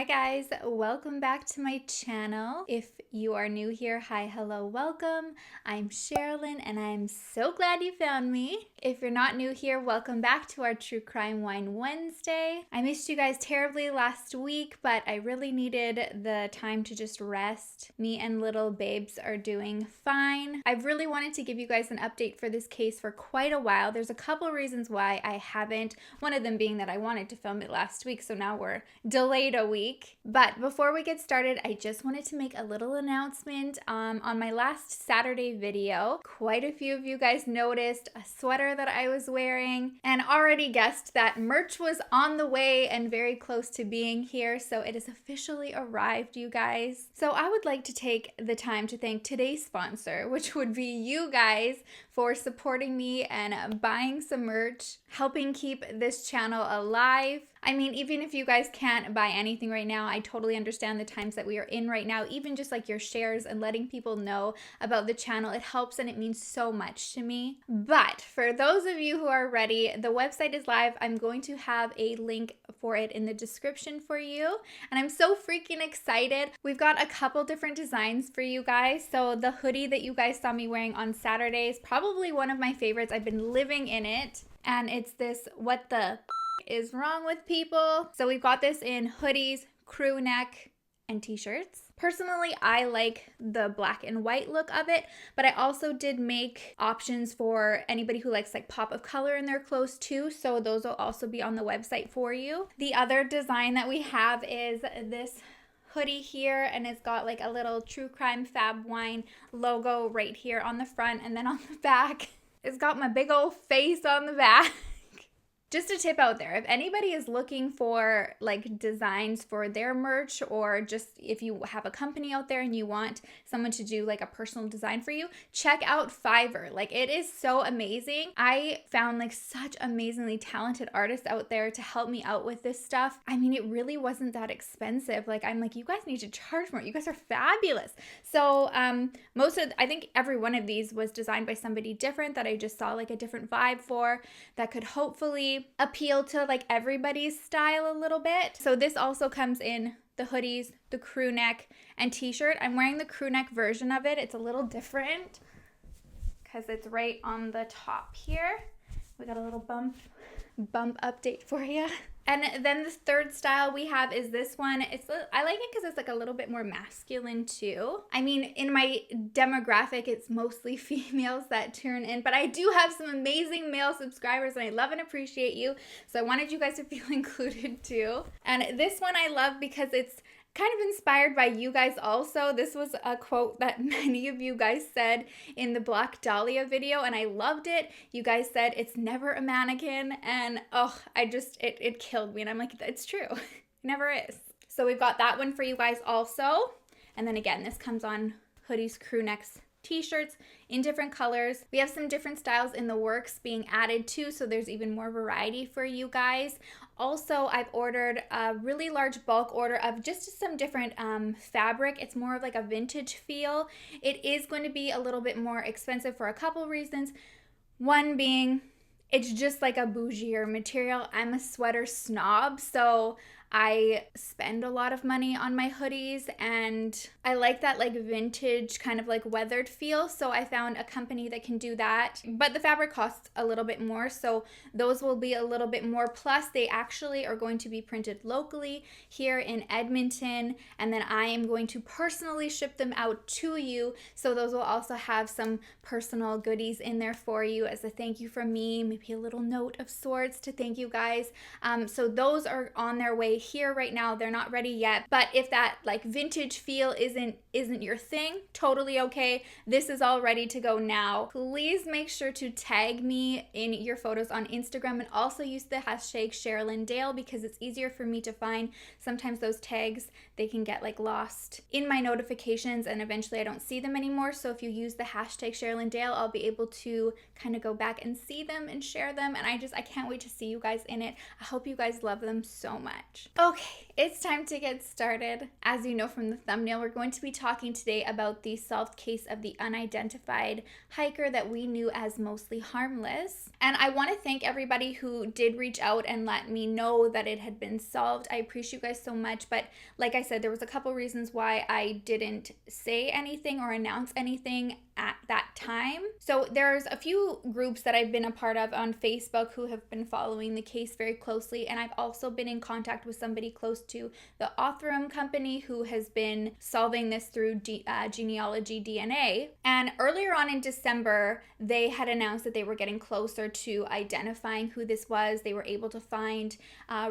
Hi guys, welcome back to my channel. If you are new here, hi, hello, welcome. I'm Sherrilyn and I'm so glad you found me. If you're not new here, welcome back to our True Crime Wine Wednesday. I missed you guys terribly last week, but I really needed the time to just rest. Me and little babes are doing fine. I've really wanted to give you guys an update for this case for quite a while. There's a couple reasons why I haven't, one of them being that I wanted to film it last week, so now we're delayed a week. But before we get started, I just wanted to make a little announcement. On my last Saturday video, quite a few of you guys noticed a sweater that I was wearing and already guessed that merch was on the way and very close to being here, so it has officially arrived, you guys. So I would like to take the time to thank today's sponsor, which would be you guys, for supporting me and buying some merch, helping keep this channel alive. I mean, even if you guys can't buy anything right now, I totally understand the times that we are in right now. Even just like your shares and letting people know about the channel, it helps and it means so much to me. But for those of you who are ready, the website is live. I'm going to have a link for it in the description for you. And I'm so freaking excited. We've got a couple different designs for you guys. So the hoodie that you guys saw me wearing on Saturday is probably one of my favorites. I've been living in it. And it's this, what the is wrong with people? So we've got this in hoodies, crew neck, and t-shirts. Personally, I like the black and white look of it, but I also did make options for anybody who likes like pop of color in their clothes too, so those will also be on the website for you. The other design that we have is this hoodie here, and it's got like a little True Crime Fab Wine logo right here on the front, and then on the back, it's got my big old face on the back. Just a tip out there, if anybody is looking for like designs for their merch, or just if you have a company out there and you want someone to do like a personal design for you, check out Fiverr. Like, it is so amazing. I found like such amazingly talented artists out there to help me out with this stuff. I mean, it really wasn't that expensive. Like, I'm like, you guys need to charge more. You guys are fabulous. So I think every one of these was designed by somebody different that I just saw like a different vibe for, that could hopefully appeal to like everybody's style a little bit. So this also comes in the hoodies, the crew neck, and t-shirt. I'm wearing the crew neck version of it. It's a little different because it's right on the top here. We got a little bump update for you. And then the third style we have is this one. I like it because it's like a little bit more masculine too. I mean, in my demographic, it's mostly females that tune in, but I do have some amazing male subscribers and I love and appreciate you. So I wanted you guys to feel included too. And this one I love because it's kind of inspired by you guys also. This was a quote that many of you guys said in the Black Dahlia video, and I loved it. You guys said it's never a mannequin, and oh, it killed me, and I'm like, it's true. It never is. So we've got that one for you guys also. And then again, this comes on hoodies, crew necks, t-shirts in different colors. We have some different styles in the works being added too, so there's even more variety for you guys. Also, I've ordered a really large bulk order of just some different fabric. It's more of like a vintage feel. It is going to be a little bit more expensive for a couple reasons. One being, it's just like a bougier material. I'm a sweater snob, so I spend a lot of money on my hoodies, and I like that like vintage kind of like weathered feel, so I found a company that can do that. But the fabric costs a little bit more, so those will be a little bit more. Plus, they actually are going to be printed locally here in Edmonton, and then I am going to personally ship them out to you, so those will also have some personal goodies in there for you as a thank you from me, maybe a little note of sorts to thank you guys. So those are on their way here right now. They're not ready yet, but if that like vintage feel isn't your thing, totally okay. This is all ready to go now. Please make sure to tag me in your photos on Instagram, and also use the hashtag SherrilynDale because it's easier for me to find. Sometimes those tags, they can get like lost in my notifications and eventually I don't see them anymore. So if you use the hashtag SherrilynDale, I'll be able to kind of go back and see them and share them. And I can't wait to see you guys in it. I hope you guys love them so much. Okay, it's time to get started. As you know from the thumbnail, we're going to be talking today about the solved case of the unidentified hiker that we knew as mostly harmless. And I want to thank everybody who did reach out and let me know that it had been solved. I appreciate you guys so much. But like I said, there was a couple reasons why I didn't say anything or announce anything at that time. So there's a few groups that I've been a part of on Facebook who have been following the case very closely, and I've also been in contact with somebody close to the Othram company who has been solving this through genealogy DNA. And earlier on in December, they had announced that they were getting closer to identifying who this was. They were able to find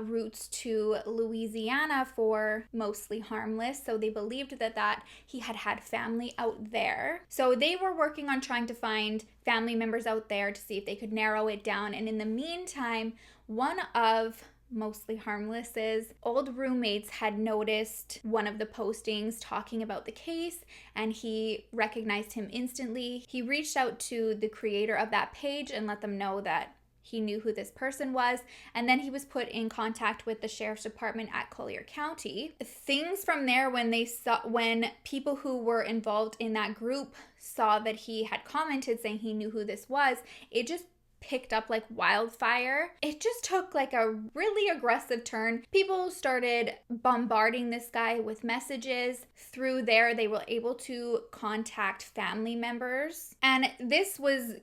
routes to Louisiana for mostly harmless, so they believed that he had family out there. So they were working on trying to find family members out there to see if they could narrow it down. And in the meantime, one of mostly harmless's old roommates had noticed one of the postings talking about the case, and he recognized him instantly. He reached out to the creator of that page and let them know that he knew who this person was, and then he was put in contact with the sheriff's department at Collier County. Things from there, when people who were involved in that group saw that he had commented saying he knew who this was, it just picked up like wildfire. It just took like a really aggressive turn. People started bombarding this guy with messages. Through there, they were able to contact family members, and this was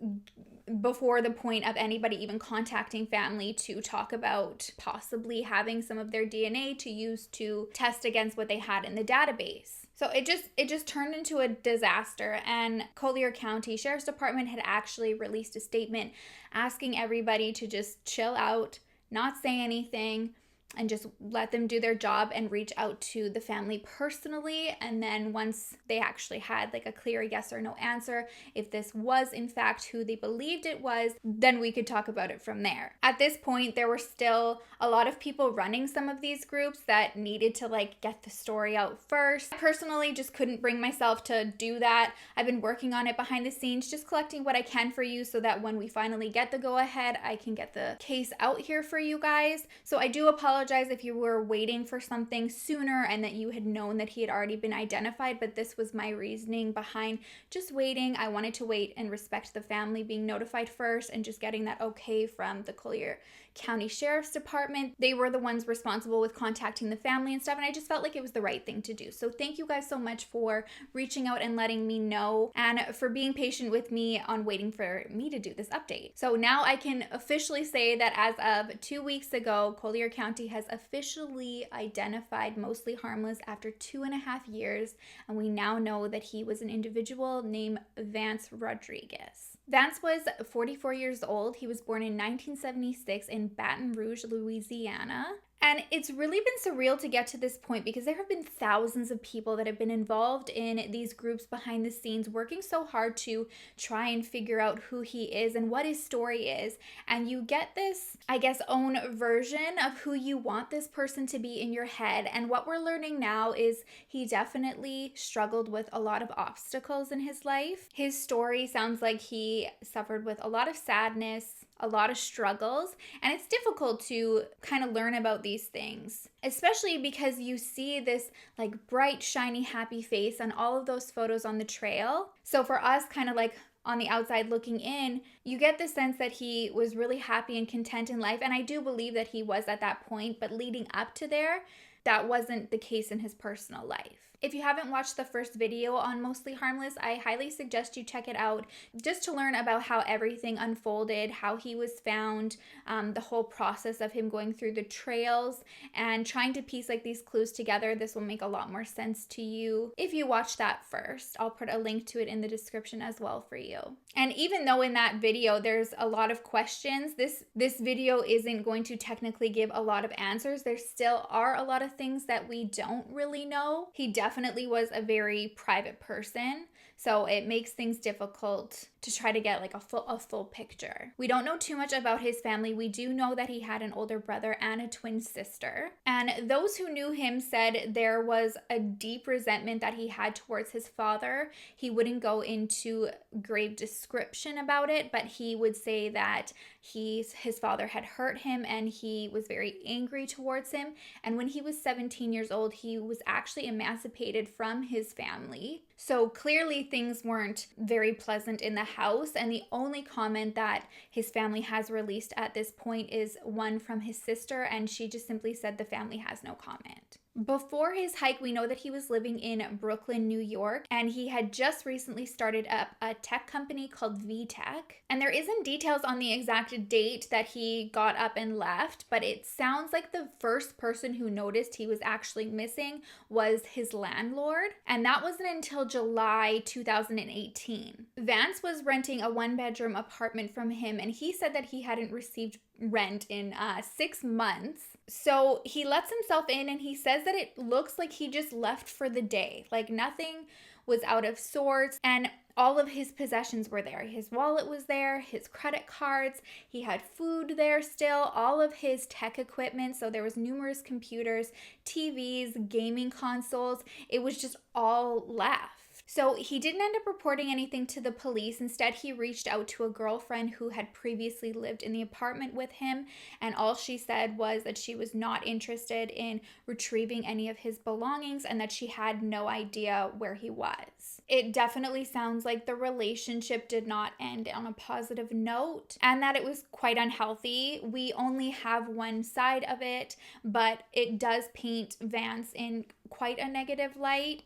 before the point of anybody even contacting family to talk about possibly having some of their DNA to use to test against what they had in the database. So it just turned into a disaster, and Collier County Sheriff's Department had actually released a statement asking everybody to just chill out, not say anything, and just let them do their job and reach out to the family personally. And then once they actually had like a clear yes or no answer, if this was in fact who they believed it was, then we could talk about it from there. At this point, there were still a lot of people running some of these groups that needed to like get the story out first. I personally just couldn't bring myself to do that. I've been working on it behind the scenes, just collecting what I can for you so that when we finally get the go ahead, I can get the case out here for you guys. So I do apologize if you were waiting for something sooner and that you had known that he had already been identified, but this was my reasoning behind just waiting. I wanted to wait and respect the family being notified first and just getting that okay from the Collier County Sheriff's Department. They were the ones responsible with contacting the family and stuff, and I just felt like it was the right thing to do. So thank you guys so much for reaching out and letting me know, and for being patient with me on waiting for me to do this update. So now I can officially say that as of 2 weeks ago, Collier County has officially identified mostly harmless after 2.5 years, and we now know that he was an individual named Vance Rodriguez. Vance was 44 years old. He was born in 1976 in Baton Rouge, Louisiana. And it's really been surreal to get to this point because there have been thousands of people that have been involved in these groups behind the scenes working so hard to try and figure out who he is and what his story is. And you get this, I guess, own version of who you want this person to be in your head. And what we're learning now is he definitely struggled with a lot of obstacles in his life. His story sounds like he suffered with a lot of sadness, a lot of struggles, and it's difficult to kind of learn about these things, especially because you see this like bright, shiny, happy face on all of those photos on the trail. So for us, kind of like on the outside looking in, you get the sense that he was really happy and content in life, and I do believe that he was at that point, but leading up to there, that wasn't the case in his personal life. If you haven't watched the first video on Mostly Harmless, I highly suggest you check it out just to learn about how everything unfolded, how he was found, the whole process of him going through the trails and trying to piece like these clues together. This will make a lot more sense to you if you watch that first. I'll put a link to it in the description as well for you. And even though in that video there's a lot of questions, this video isn't going to technically give a lot of answers. There still are a lot of things that we don't really know. He definitely was a very private person. So it makes things difficult to try to get like a full picture. We don't know too much about his family. We do know that he had an older brother and a twin sister. And those who knew him said there was a deep resentment that he had towards his father. He wouldn't go into grave description about it, but he would say that his father had hurt him and he was very angry towards him. And when he was 17 years old, he was actually emancipated from his family. So clearly things weren't very pleasant in the house. And the only comment that his family has released at this point is one from his sister. And she just simply said the family has no comment. Before his hike, we know that he was living in Brooklyn, New York, and he had just recently started up a tech company called VTech. And there isn't details on the exact date that he got up and left, but it sounds like the first person who noticed he was actually missing was his landlord. And that wasn't until July 2018. Vance was renting a one-bedroom apartment from him, and he said that he hadn't received rent in 6 months. So he lets himself in and he says that it looks like he just left for the day. Like nothing was out of sorts and all of his possessions were there. His wallet was there, his credit cards, he had food there still, all of his tech equipment. So there was numerous computers, TVs, gaming consoles. It was just all left. So he didn't end up reporting anything to the police. Instead, he reached out to a girlfriend who had previously lived in the apartment with him. And all she said was that she was not interested in retrieving any of his belongings and that she had no idea where he was. It definitely sounds like the relationship did not end on a positive note and that it was quite unhealthy. We only have one side of it, but it does paint Vance in quite a negative light.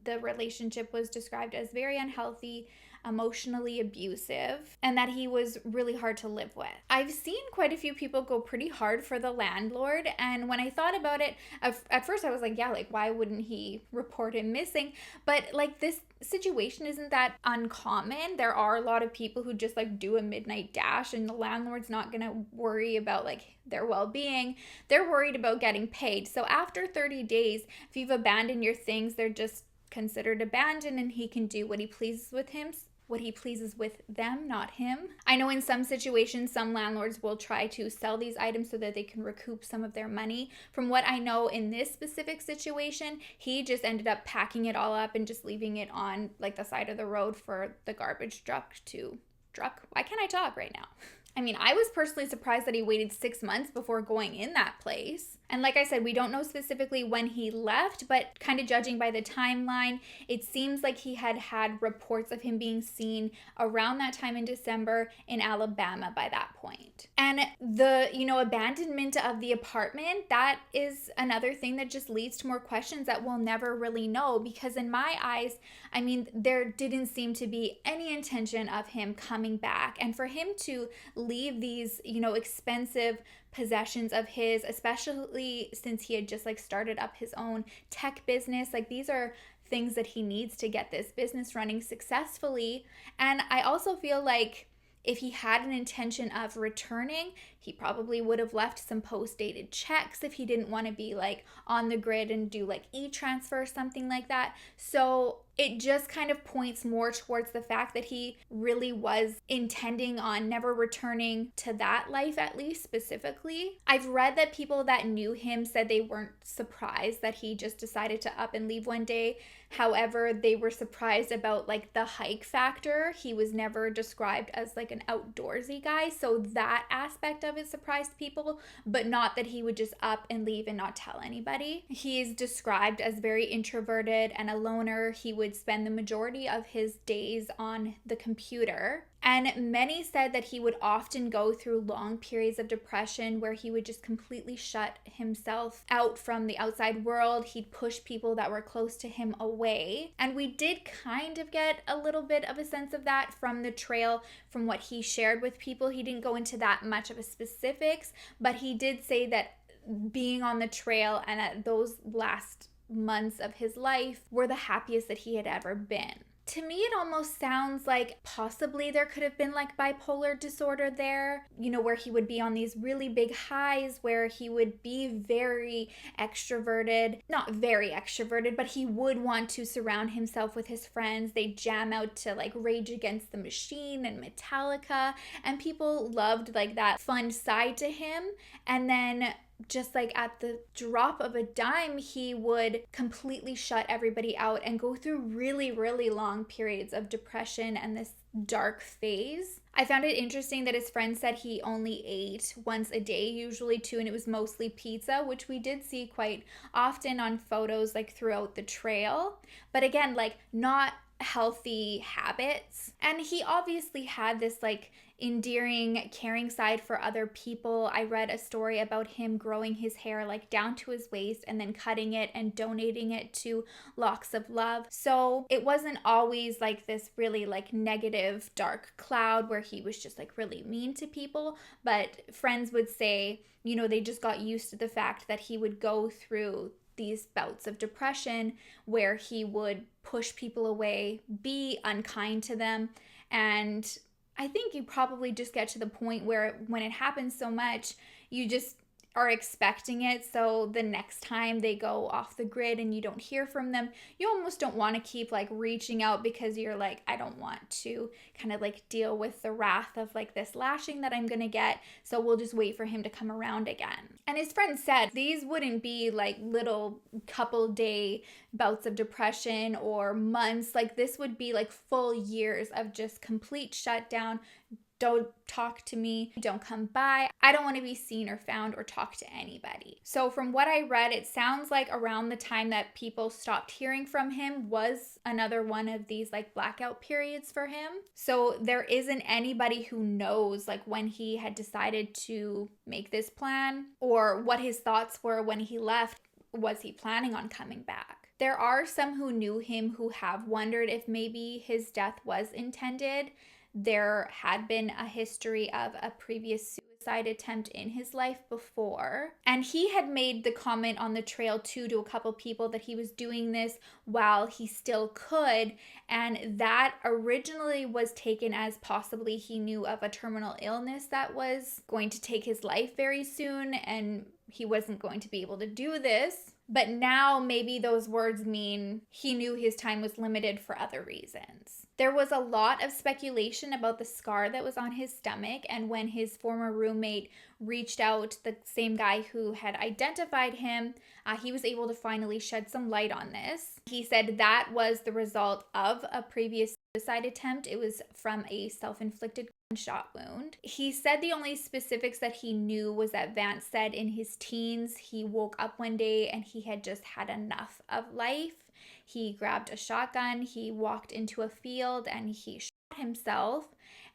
The relationship was described as very unhealthy, emotionally abusive, and that he was really hard to live with. I've seen quite a few people go pretty hard for the landlord, and when I thought about it, at first I was like, yeah, like why wouldn't he report him missing? But like this situation isn't that uncommon. There are a lot of people who just like do a midnight dash and the landlord's not gonna worry about like their well-being. They're worried about getting paid. So after 30 days, if you've abandoned your things, they're just considered abandoned and he can do what he pleases with them, not him. I know in some situations, some landlords will try to sell these items so that they can recoup some of their money. From what I know in this specific situation, he just ended up packing it all up and just leaving it on like the side of the road for the garbage truck. Why can't I talk right now? I mean, I was personally surprised that he waited 6 months before going in that place. And like I said, we don't know specifically when he left, but kind of judging by the timeline, it seems like he had had reports of him being seen around that time in December in Alabama by that point. And the, abandonment of the apartment, that is another thing that just leads to more questions that we'll never really know, because in my eyes, I mean, there didn't seem to be any intention of him coming back. And for him to leave these, expensive possessions of his, especially since he had just like started up his own tech business, like these are things that he needs to get this business running successfully. And I also feel like if he had an intention of returning, he probably would have left some post-dated checks if he didn't want to be like on the grid and do like e-transfer or something like that. So it just kind of points more towards the fact that he really was intending on never returning to that life, at least specifically. I've read that people that knew him said they weren't surprised that he just decided to up and leave one day. However, they were surprised about like the hike factor. He was never described as like an outdoorsy guy. So that aspect of it surprised people, but not that he would just up and leave and not tell anybody. He is described as very introverted and a loner. He would spend the majority of his days on the computer. And many said that he would often go through long periods of depression where he would just completely shut himself out from the outside world. He'd push people that were close to him away. And we did kind of get a little bit of a sense of that from the trail, from what he shared with people. He didn't go into that much of a specifics, but he did say that being on the trail and at those last months of his life were the happiest that he had ever been. To me, it almost sounds like possibly there could have been like bipolar disorder there, where he would be on these really big highs, where he would be very extroverted, not very extroverted, but he would want to surround himself with his friends. They jam out to like Rage Against the Machine and Metallica, and people loved like that fun side to him. And then just like at the drop of a dime, he would completely shut everybody out and go through really, really long periods of depression and this dark phase. I found it interesting that his friend said he only ate once a day, usually too, and it was mostly pizza, which we did see quite often on photos like throughout the trail. But again, like not healthy habits. And he obviously had this like endearing, caring side for other people. I read a story about him growing his hair like down to his waist and then cutting it and donating it to Locks of Love. So it wasn't always like this really like negative dark cloud where he was just like really mean to people, but friends would say, they just got used to the fact that he would go through these bouts of depression where he would push people away, be unkind to them. And I think you probably just get to the point where when it happens so much, you just are expecting it. So the next time they go off the grid and you don't hear from them, you almost don't want to keep like reaching out because you're like, I don't want to kind of like deal with the wrath of like this lashing that I'm going to get. So we'll just wait for him to come around again. And his friend said these wouldn't be like little couple day bouts of depression or months. Like this would be like full years of just complete shutdown. Don't talk to me, don't come by. I don't want to be seen or found or talk to anybody. So from what I read, it sounds like around the time that people stopped hearing from him was another one of these like blackout periods for him. So there isn't anybody who knows like when he had decided to make this plan or what his thoughts were when he left. Was he planning on coming back? There are some who knew him who have wondered if maybe his death was intended. There had been a history of a previous suicide attempt in his life before. And he had made the comment on the trail too to a couple people that he was doing this while he still could. And that originally was taken as possibly he knew of a terminal illness that was going to take his life very soon and he wasn't going to be able to do this. But now maybe those words mean he knew his time was limited for other reasons. There was a lot of speculation about the scar that was on his stomach, and when his former roommate reached out, the same guy who had identified him, he was able to finally shed some light on this. He said that was the result of a previous suicide attempt. It was from a self-inflicted gunshot wound. He said the only specifics that he knew was that Vance said in his teens he woke up one day and he had just had enough of life. He grabbed a shotgun, he walked into a field, and he shot himself.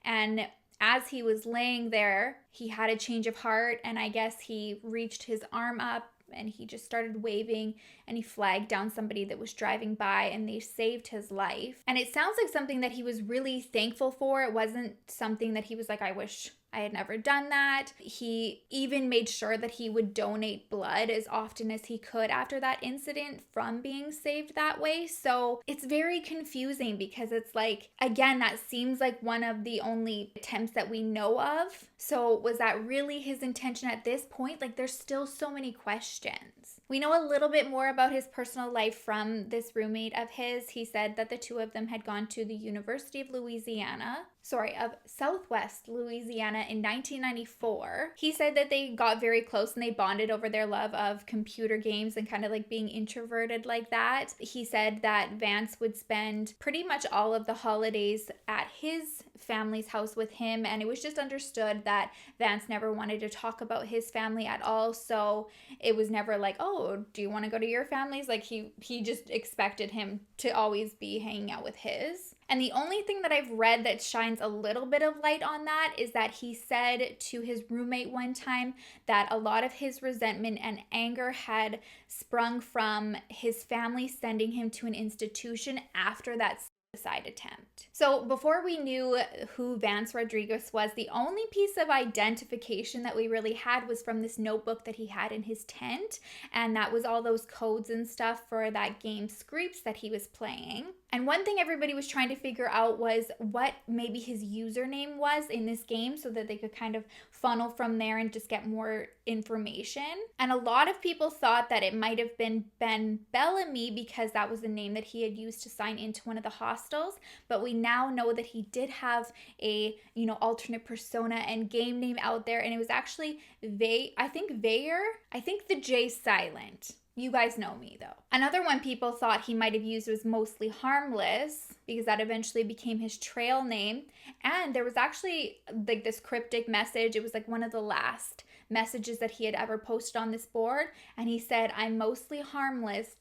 And as he was laying there, he had a change of heart, and I guess he reached his arm up and he just started waving and he flagged down somebody that was driving by and they saved his life. And it sounds like something that he was really thankful for. It wasn't something that he was like, I wish I had never done that. He even made sure that he would donate blood as often as he could after that incident from being saved that way. So it's very confusing because it's like, again, that seems like one of the only attempts that we know of. So was that really his intention at this point? Like there's still so many questions. We know a little bit more about his personal life from this roommate of his. He said that the two of them had gone to the University of Southwest Louisiana in 1994. He said that they got very close and they bonded over their love of computer games and kind of like being introverted like that. He said that Vance would spend pretty much all of the holidays at his family's house with him, and it was just understood that Vance never wanted to talk about his family at all. So it was never like, oh, do you want to go to your family's? Like he just expected him to always be hanging out with his. And the only thing that I've read that shines a little bit of light on that is that he said to his roommate one time that a lot of his resentment and anger had sprung from his family sending him to an institution after that suicide attempt. So before we knew who Vance Rodriguez was, the only piece of identification that we really had was from this notebook that he had in his tent. And that was all those codes and stuff for that game Screeps that he was playing. And one thing everybody was trying to figure out was what maybe his username was in this game so that they could kind of funnel from there and just get more information. And a lot of people thought that it might have been Ben Bellamy because that was the name that he had used to sign into one of the hostels. But we now know that he did have a, alternate persona and game name out there. And it was actually I think the J silent. You guys know me though. Another one people thought he might have used was mostly Harmless because that eventually became his trail name. And there was actually like this cryptic message. It was like one of the last messages that he had ever posted on this board. And he said, "I'm mostly harmless, ...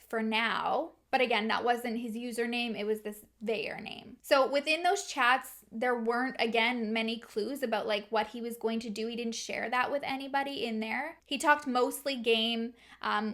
for now." But again, that wasn't his username. It was this their name. So within those chats, there weren't, again, many clues about like what he was going to do. He didn't share that with anybody in there. He talked mostly game.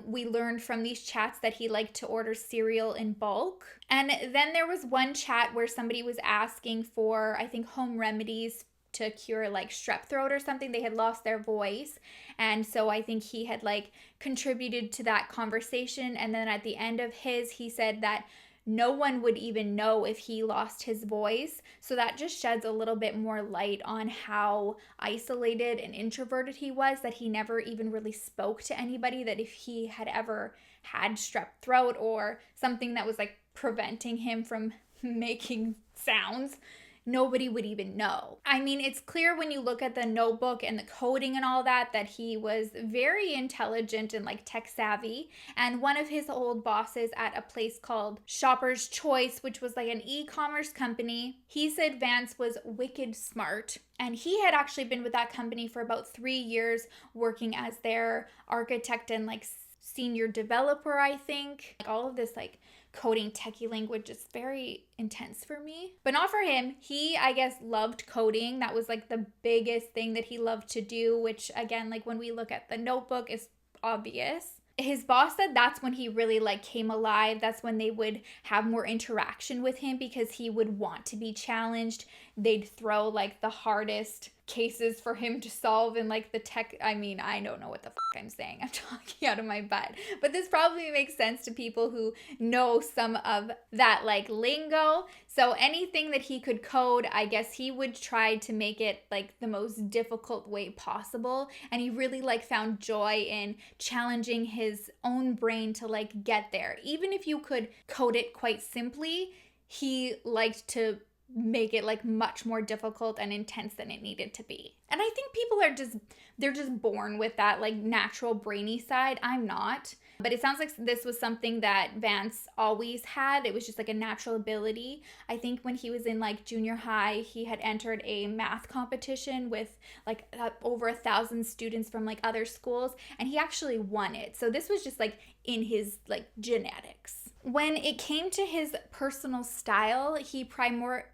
We learned from these chats that he liked to order cereal in bulk. And then there was one chat where somebody was asking for, I think, home remedies to cure like strep throat or something. They had lost their voice. And so I think he had like contributed to that conversation. And then at the end of his, he said that no one would even know if he lost his voice. So that just sheds a little bit more light on how isolated and introverted he was, that he never even really spoke to anybody, that if he had ever had strep throat or something that was like preventing him from making sounds, nobody would even know. I mean, it's clear when you look at the notebook and the coding and all that he was very intelligent and like tech savvy. And one of his old bosses at a place called Shopper's Choice, which was like an e-commerce company, he said Vance was wicked smart. And he had actually been with that company for about 3 years working as their architect and like senior developer, I think. Like all of this like coding techie language is very intense for me, but not for him. He, I guess, loved coding. That was like the biggest thing that he loved to do, which again, like when we look at the notebook, is obvious. His boss said that's when he really like came alive. That's when they would have more interaction with him because he would want to be challenged. They'd throw like the hardest cases for him to solve in like the tech. I mean, I don't know what the I'm saying. I'm talking out of my butt, but this probably makes sense to people who know some of that like lingo. So anything that he could code, I guess he would try to make it like the most difficult way possible. And he really like found joy in challenging his own brain to like get there. Even if you could code it quite simply, he liked to make it like much more difficult and intense than it needed to be. And I think people they're just born with that like natural brainy side. I'm not. But it sounds like this was something that Vance always had. It was just like a natural ability. I think when he was in like junior high, he had entered a math competition with like over 1,000 students from like other schools, and he actually won it. So this was just like in his like genetics. When it came to his personal style, he primarily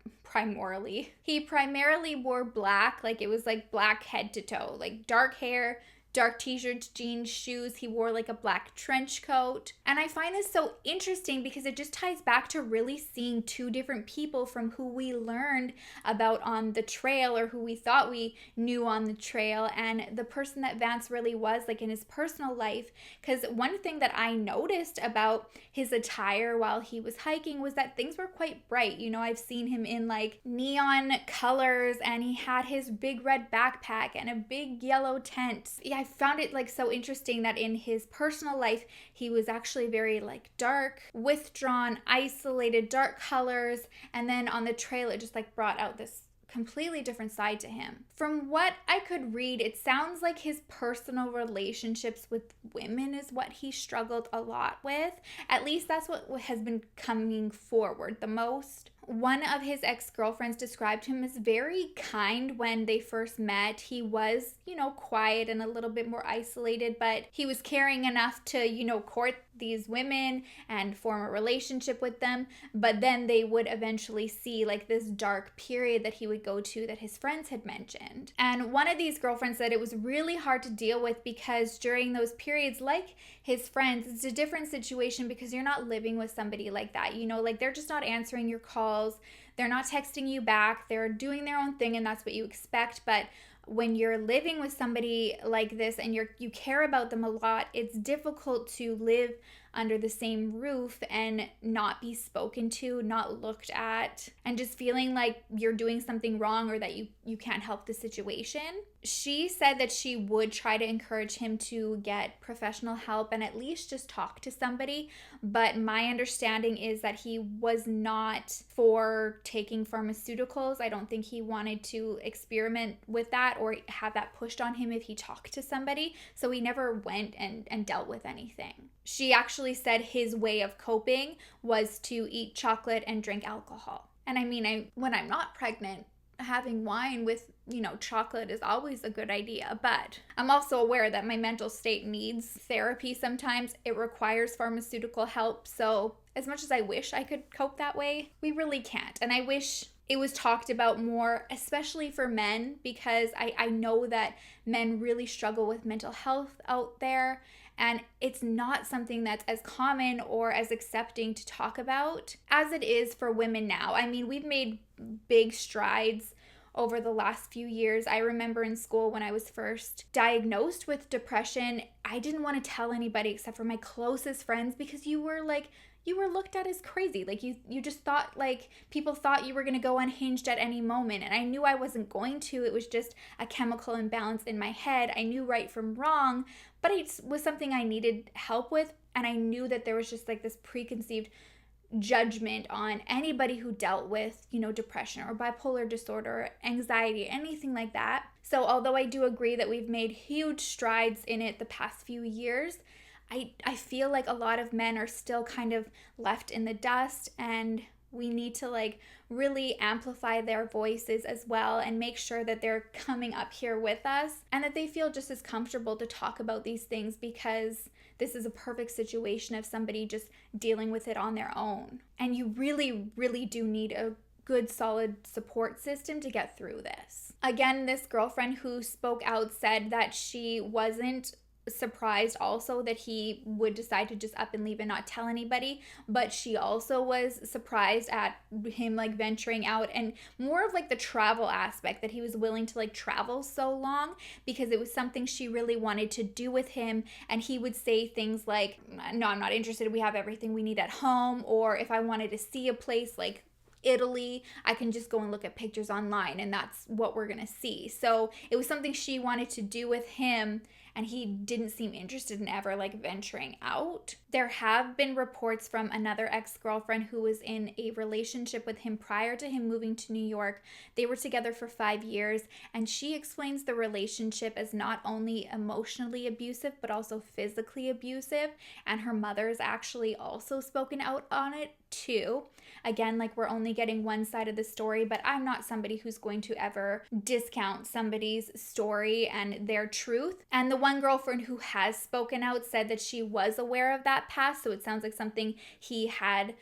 wore black. Like it was like black head to toe, like dark hair, dark t-shirts, jeans, shoes. He wore like a black trench coat. And I find this so interesting because it just ties back to really seeing two different people from who we learned about on the trail, or who we thought we knew on the trail, and the person that Vance really was like in his personal life. Because one thing that I noticed about his attire while he was hiking was that things were quite bright. You know, I've seen him in like neon colors, and he had his big red backpack and a big yellow tent. Yeah, I found it like so interesting that in his personal life, he was actually very like dark, withdrawn, isolated, dark colors. And then on the trail, it just like brought out this completely different side to him. From what I could read, it sounds like his personal relationships with women is what he struggled a lot with. At least that's what has been coming forward the most. One of his ex-girlfriends described him as very kind when they first met. He was, quiet and a little bit more isolated, but he was caring enough to, court these women and form a relationship with them, but then they would eventually see like this dark period that he would go to that his friends had mentioned. And one of these girlfriends said it was really hard to deal with because during those periods, like his friends, it's a different situation because you're not living with somebody like that, you know, like they're just not answering your calls, they're not texting you back, they're doing their own thing, and that's what you expect. But when you're living with somebody like this and you care about them a lot, it's difficult to live under the same roof and not be spoken to, not looked at, and just feeling like you're doing something wrong or that you can't help the situation. She said that she would try to encourage him to get professional help and at least just talk to somebody. But my understanding is that he was not for taking pharmaceuticals. I don't think he wanted to experiment with that or have that pushed on him if he talked to somebody. So he never went and dealt with anything. She actually said his way of coping was to eat chocolate and drink alcohol. And I mean, when I'm not pregnant, having wine with, you know, chocolate is always a good idea. But I'm also aware that my mental state needs therapy sometimes. It requires pharmaceutical help. So as much as I wish I could cope that way, we really can't. And I wish it was talked about more, especially for men, because I know that men really struggle with mental health out there. And it's not something that's as common or as accepting to talk about as it is for women now. I mean, we've made big strides over the last few years. I remember in school when I was first diagnosed with depression, I didn't want to tell anybody except for my closest friends because you were looked at as crazy. Like you just thought, like, people thought you were going to go unhinged at any moment. And I knew I wasn't going to. It was just a chemical imbalance in my head. I knew right from wrong, but it was something I needed help with. And I knew that there was just like this preconceived judgment on anybody who dealt with, you know, depression or bipolar disorder, anxiety, anything like that. So although I do agree that we've made huge strides in it the past few years, I feel like a lot of men are still kind of left in the dust, and we need to like really amplify their voices as well and make sure that they're coming up here with us and that they feel just as comfortable to talk about these things, because this is a perfect situation of somebody just dealing with it on their own. And you really, really do need a good solid support system to get through this. Again, this girlfriend who spoke out said that she wasn't surprised also that he would decide to just up and leave and not tell anybody, but she also was surprised at him like venturing out, and more of like the travel aspect, that he was willing to like travel so long because it was something she really wanted to do with him. And he would say things like, no, I'm not interested, we have everything we need at home, or if I wanted to see a place like Italy, I can just go and look at pictures online and that's what we're gonna see. So it was something she wanted to do with him, and he didn't seem interested in ever like venturing out. There have been reports from another ex-girlfriend who was in a relationship with him prior to him moving to New York. They were together for 5 years, and she explains the relationship as not only emotionally abusive but also physically abusive, and her mother's actually also spoken out on it too. Again, like, we're only getting one side of the story, but I'm not somebody who's going to ever discount somebody's story and their truth. And the one girlfriend who has spoken out said that she was aware of that past, so it sounds like something he had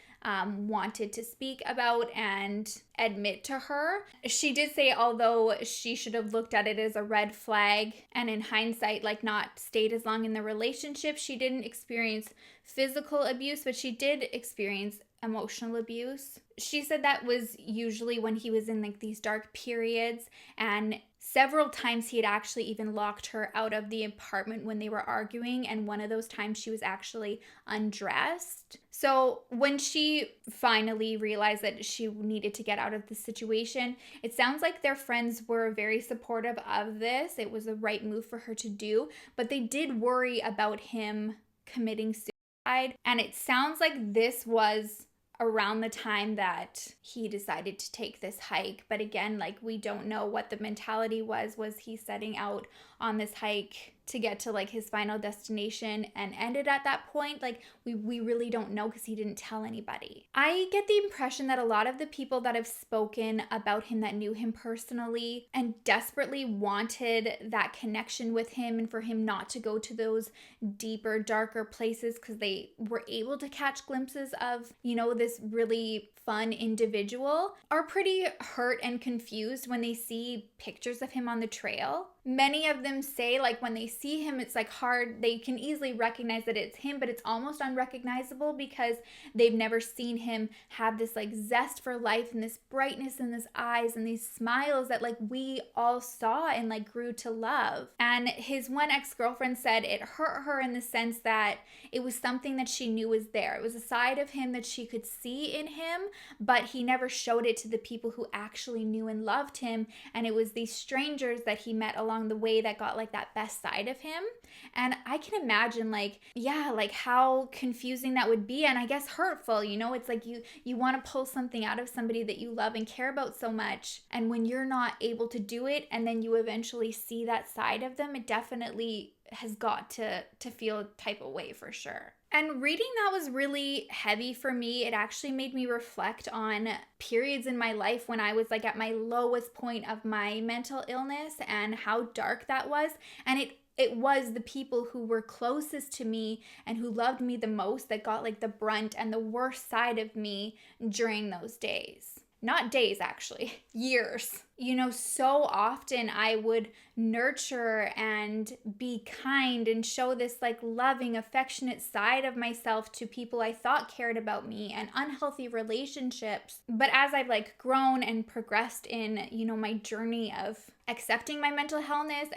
wanted to speak about and admit to her. She did say, although she should have looked at it as a red flag and in hindsight like not stayed as long in the relationship, she didn't experience physical abuse, but she did experience emotional abuse. She said that was usually when he was in like these dark periods, and several times he had actually even locked her out of the apartment when they were arguing, and one of those times she was actually undressed. So when she finally realized that she needed to get out of the situation, it sounds like their friends were very supportive of this. It was the right move for her to do, but they did worry about him committing suicide, and it sounds like this was around the time that he decided to take this hike. But again, like, we don't know what the mentality was. Was he setting out on this hike to get to like his final destination and ended at that point, like we really don't know because he didn't tell anybody. I get the impression that a lot of the people that have spoken about him that knew him personally and desperately wanted that connection with him and for him not to go to those deeper, darker places because they were able to catch glimpses of, this really fun individual, are pretty hurt and confused when they see pictures of him on the trail. Many of them say like when they see him, it's like hard, they can easily recognize that it's him, but it's almost unrecognizable because they've never seen him have this like zest for life and this brightness in his eyes and these smiles that like we all saw and like grew to love. And his one ex-girlfriend said it hurt her in the sense that it was something that she knew was there. It was a side of him that she could see in him, but he never showed it to the people who actually knew and loved him. And it was these strangers that he met along the way that got like that best side of him. And I can imagine like how confusing that would be, and I guess hurtful. It's like you want to pull something out of somebody that you love and care about so much, and when you're not able to do it and then you eventually see that side of them, it definitely has got to feel a type of way for sure. And reading that was really heavy for me. It actually made me reflect on periods in my life when I was like at my lowest point of my mental illness and how dark that was. And it was the people who were closest to me and who loved me the most that got like the brunt and the worst side of me during those days. Not days, actually, years. So often I would nurture and be kind and show this like loving, affectionate side of myself to people I thought cared about me and unhealthy relationships. But as I've like grown and progressed in, my journey of accepting my mental hellness,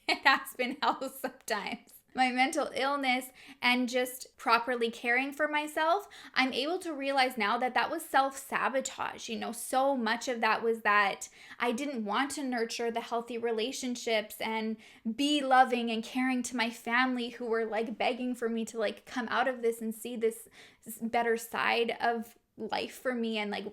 it has been hell sometimes. My mental illness and just properly caring for myself, I'm able to realize now that that was self-sabotage. So much of that was that I didn't want to nurture the healthy relationships and be loving and caring to my family who were like begging for me to like come out of this and see this better side of life for me, and like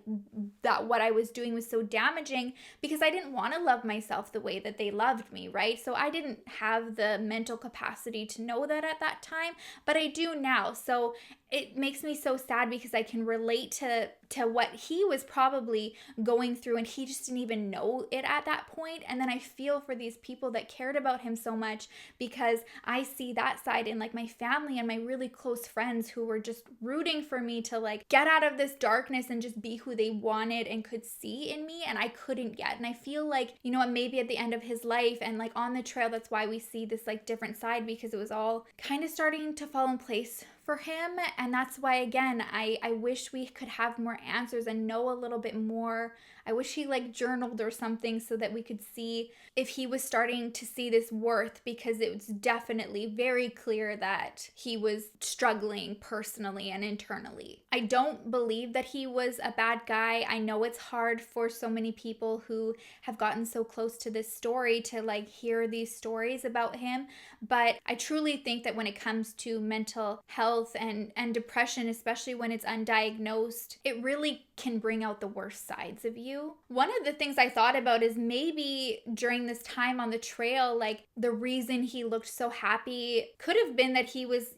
that what I was doing was so damaging because I didn't want to love myself the way that they loved me, right? So I didn't have the mental capacity to know that at that time, but I do now. So it makes me so sad because I can relate to what he was probably going through, and he just didn't even know it at that point. And then I feel for these people that cared about him so much because I see that side in like my family and my really close friends who were just rooting for me to like get out of this darkness and just be who they wanted and could see in me, and I couldn't get. And I feel like, maybe at the end of his life and like on the trail, that's why we see this like different side, because it was all kind of starting to fall in place for him. And that's why, again, I wish we could have more answers and know a little bit more. I wish he like journaled or something so that we could see if he was starting to see this worth, because it was definitely very clear that he was struggling personally and internally. I don't believe that he was a bad guy. I know it's hard for so many people who have gotten so close to this story to like hear these stories about him, but I truly think that when it comes to mental health and depression, especially when it's undiagnosed, it really can bring out the worst sides of you. One of the things I thought about is maybe during this time on the trail, like the reason he looked so happy could have been that he was,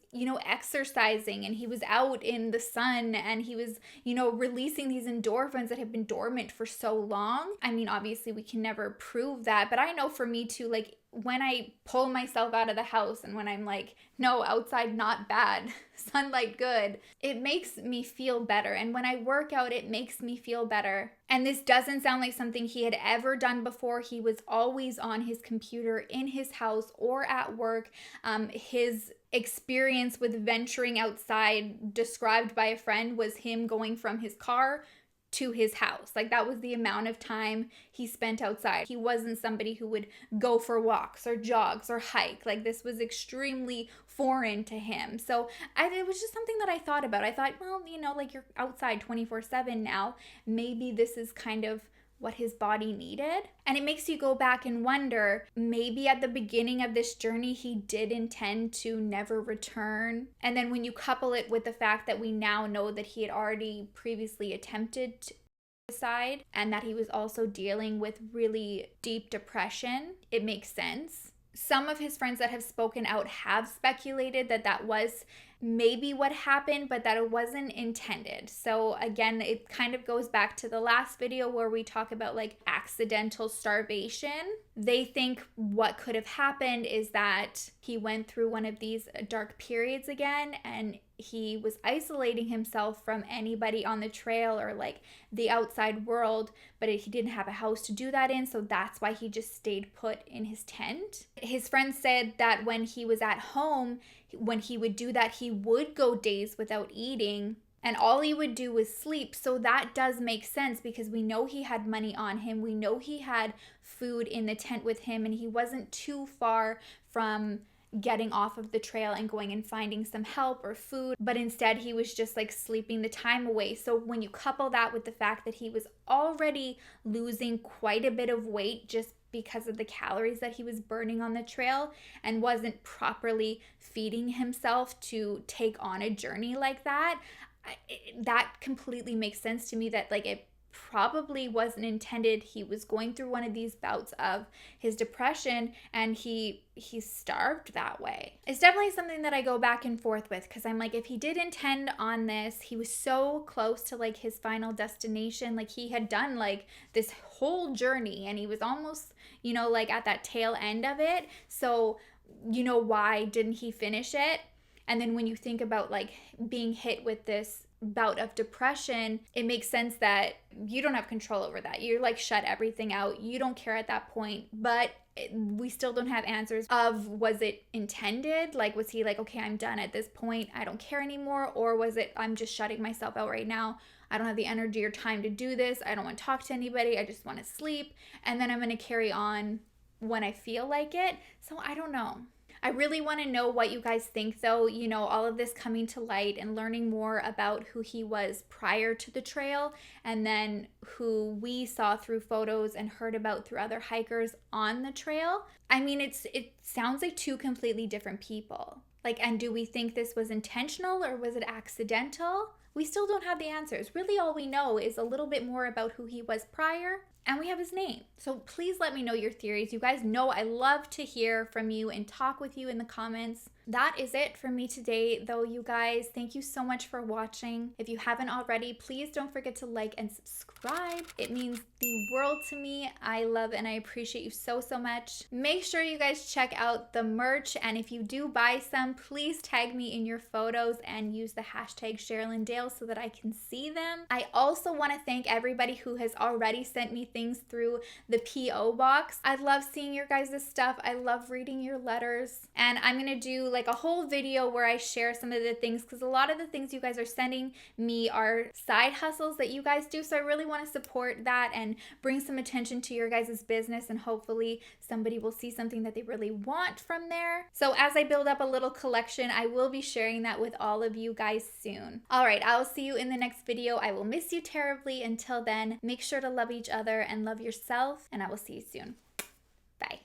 exercising and he was out in the sun and he was, releasing these endorphins that have been dormant for so long. I mean, obviously we can never prove that, but I know for me too, like when I pull myself out of the house and when I'm like, no, outside not bad, sunlight good, it makes me feel better. And when I work out, it makes me feel better. And this doesn't sound like something he had ever done before. He was always on his computer in his house or at work. His experience with venturing outside, described by a friend, was him going from his car to his house. Like that was the amount of time he spent outside. He wasn't somebody who would go for walks or jogs or hike. Like this was extremely foreign to him. So it was just something that I thought about. I thought, well, like you're outside 24/7 now. Maybe this is kind of what his body needed. And it makes you go back and wonder, maybe at the beginning of this journey, he did intend to never return. And then when you couple it with the fact that we now know that he had already previously attempted suicide and that he was also dealing with really deep depression, it makes sense. Some of his friends that have spoken out have speculated that that was maybe what happened, but that it wasn't intended. So again, it kind of goes back to the last video where we talk about like accidental starvation. They think what could have happened is that he went through one of these dark periods again, and he was isolating himself from anybody on the trail or like the outside world, but he didn't have a house to do that in, so that's why he just stayed put in his tent. His friends said that when he was at home, when he would do that, he would go days without eating, and all he would do was sleep. So that does make sense because we know he had money on him. We know he had food in the tent with him, and he wasn't too far from getting off of the trail and going and finding some help or food, but instead he was just like sleeping the time away. So when you couple that with the fact that he was already losing quite a bit of weight just because of the calories that he was burning on the trail and wasn't properly feeding himself to take on a journey like that, that completely makes sense to me that like it probably wasn't intended. He was going through one of these bouts of his depression and he starved that way. It's definitely something that I go back and forth with because I'm like, if he did intend on this, he was so close to like his final destination. Like he had done like this whole journey and he was almost, you know, like at that tail end of it. So, you know, why didn't he finish it? And then when you think about like being hit with this bout of depression, it makes sense that you don't have control over that. You're like shut everything out. You don't care at that point, but we still don't have answers of was it intended? Like, was he like, okay, I'm done at this point. I don't care anymore. Or was it, I'm just shutting myself out right now. I don't have the energy or time to do this. I don't want to talk to anybody. I just want to sleep. And then I'm going to carry on when I feel like it. So I don't know. I really want to know what you guys think though, you know, all of this coming to light and learning more about who he was prior to the trail and then who we saw through photos and heard about through other hikers on the trail. I mean, it sounds like two completely different people. Like, and do we think this was intentional or was it accidental? We still don't have the answers. Really all we know is a little bit more about who he was prior. And we have his name. So please let me know your theories. You guys know I love to hear from you and talk with you in the comments. That is it for me today, though, you guys. Thank you so much for watching. If you haven't already, please don't forget to like and subscribe. It means the world to me. I love and I appreciate you so, so much. Make sure you guys check out the merch. And if you do buy some, please tag me in your photos and use the hashtag SherrilynDale so that I can see them. I also want to thank everybody who has already sent me things through the P.O. box. I love seeing your guys' stuff. I love reading your letters. And I'm going to do like a whole video where I share some of the things because a lot of the things you guys are sending me are side hustles that you guys do. So I really want to support that and bring some attention to your guys' business, and hopefully somebody will see something that they really want from there. So as I build up a little collection, I will be sharing that with all of you guys soon. All right, I'll see you in the next video. I will miss you terribly. Until then, make sure to love each other and love yourself, and I will see you soon. Bye.